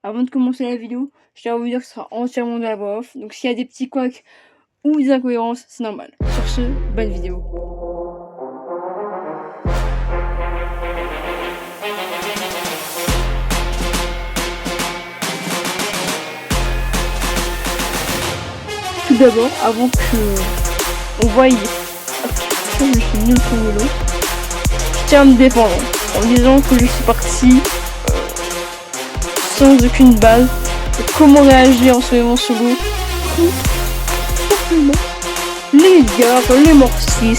avant de commencer la vidéo, je tiens à vous dire que ce sera entièrement de la voix off. Donc s'il y a des petits couacs ou des incohérences, c'est normal. Sur ce, bonne vidéo. Tout d'abord, avant que on voie, je suis nul pour vélo. Je tiens à me défendre en disant que je suis parti sans aucune base. Et comment réagir en ce moment solo? Tout simplement les gars, les morcis,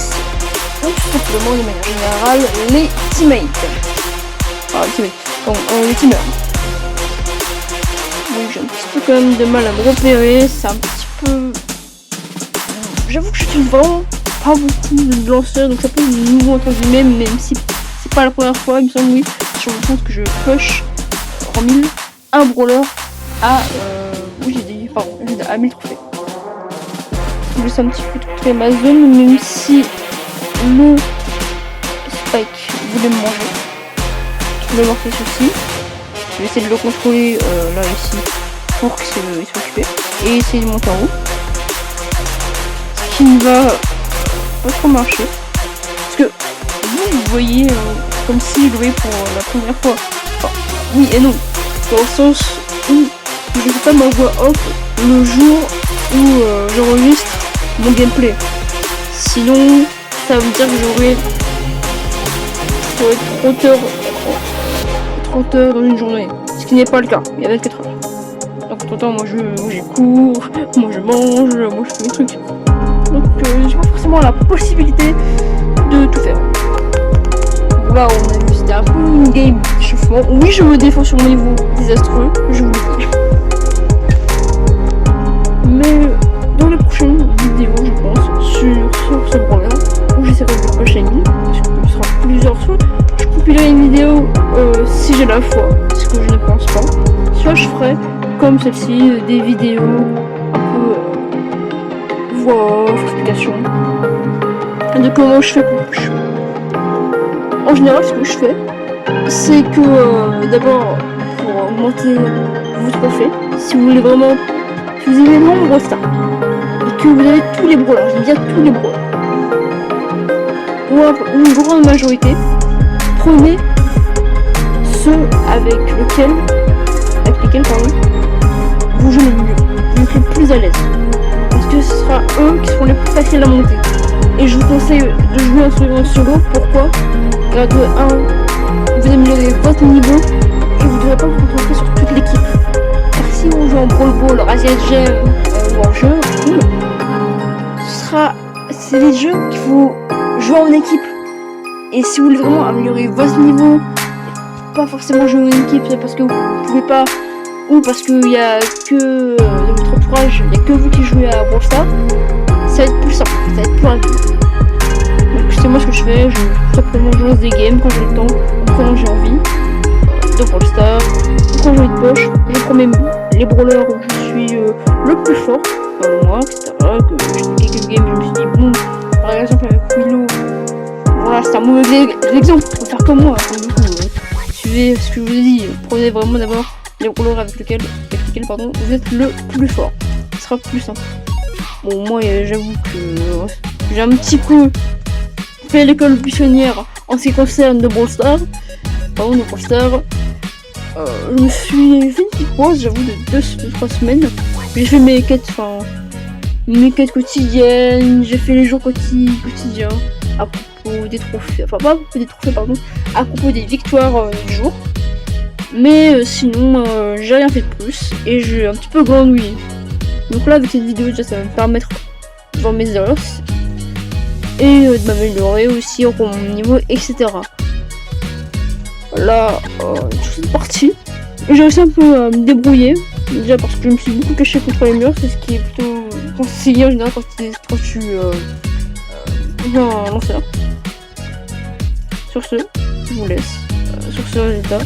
ou tout simplement de manière générale les teammates. Ah, les teamers. Donc j'ai un petit peu quand même de mal à me repérer, c'est un petit peu... J'avoue que je suis vraiment pas beaucoup de lanceurs, donc ça peut être nouveau entre guillemets, même si c'est pas la première fois, il me semble, oui. Je me rends compte que je push en 1000 un brawler à... à 1000 trophées. Je laisse un petit peu trouver ma zone, même si le Spike voulait me manger. Je vais marquer ceci. Je vais essayer de le contrôler là ici pour qu'il soit occupé et essayer de monter en haut. Ce qui ne va pas trop marcher. Parce que vous voyez comme si je jouais pour la première fois. Enfin, oui et non. Dans le sens où je fais pas ma voix off le jour où j'enregistre mon gameplay. Sinon, ça veut dire que j'aurai 30 heures dans une journée. Ce qui n'est pas le cas. Il y a 24 heures. Donc, entre temps, moi je cours, moi je mange, moi je fais mes trucs. Donc, j'ai pas forcément la possibilité de tout faire. Là, on a vu, c'était un peu une game d'échauffement. Oui, je me défends sur mon niveau désastreux, je vous le dis. Mais dans les prochaines vidéos, je pense, sur ce problème, où j'essaierai de le push à 1000, parce qu'il sera plusieurs fois, je compilerai une vidéo si j'ai la foi, ce que je ne pense pas. Soit je ferai, comme celle-ci, des vidéos un peu voix off, explication de comment je fais pour push. En général, ce que je fais, c'est que d'abord, pour augmenter vos trophées, si vous voulez vraiment, si vous avez nombre star et que vous avez tous les brawlers, je veux dire tous les brawlers, ou une grande majorité, prenez ceux avec lesquels vous jouez le mieux, vous serez plus à l'aise, parce que ce sera eux qui seront les plus faciles à monter. Et je vous conseille de jouer en solo. Pourquoi? Car de 1, vous améliorez votre niveau et vous ne devrez pas vous concentrer sur toute l'équipe. Car si on joue en Brawl Ball, Razzias Gem ou en jeu, c'est des jeux qu'il faut jouer en équipe. Et si vous voulez vraiment améliorer votre niveau, pas forcément jouer en équipe, c'est parce que vous pouvez pas, ou parce qu'il y a que dans votre entourage, il n'y a que vous qui jouez à Brawl Stars, ça va être plus simple, ça va être plus rapide. Donc c'est moi ce que je fais, je tout simplement je lance des games quand j'ai le temps, quand j'ai envie, de Brawl Stars, quand j'ai envie de poche, je prends même les brawlers où je suis le plus fort, comme moi, etc. Que j'ai fait quelques games, je me suis dit bon, par exemple avec Milo, voilà c'est un mauvais exemple, faut faire comme moi, du coup, suivez ce que je vous ai dit, prenez vraiment d'abord les brawlers avec lesquels vous êtes le plus fort, ce sera plus simple. Bon, moi j'avoue que j'ai un petit peu fait l'école buissonnière en ce qui concerne de Brawl Stars. Je me suis fait une petite pause, j'avoue, de 2-3 semaines. J'ai fait mes quêtes quotidiennes, j'ai fait les jours quotidiens à propos des trophées, enfin pas à propos des trophées, pardon, à propos des victoires du jour. Mais sinon, j'ai rien fait de plus et j'ai un petit peu glandouillé. Donc là, avec cette vidéo, déjà, ça va me permettre de voir mes erreurs et de m'améliorer aussi en mon niveau, etc. Là, c'est parti. J'ai réussi un peu à me débrouiller, déjà parce que je me suis beaucoup caché contre les murs, c'est ce qui est plutôt conseillé en général quand tu joues un lanceur. Sur ce, je vous laisse sur ce résultat.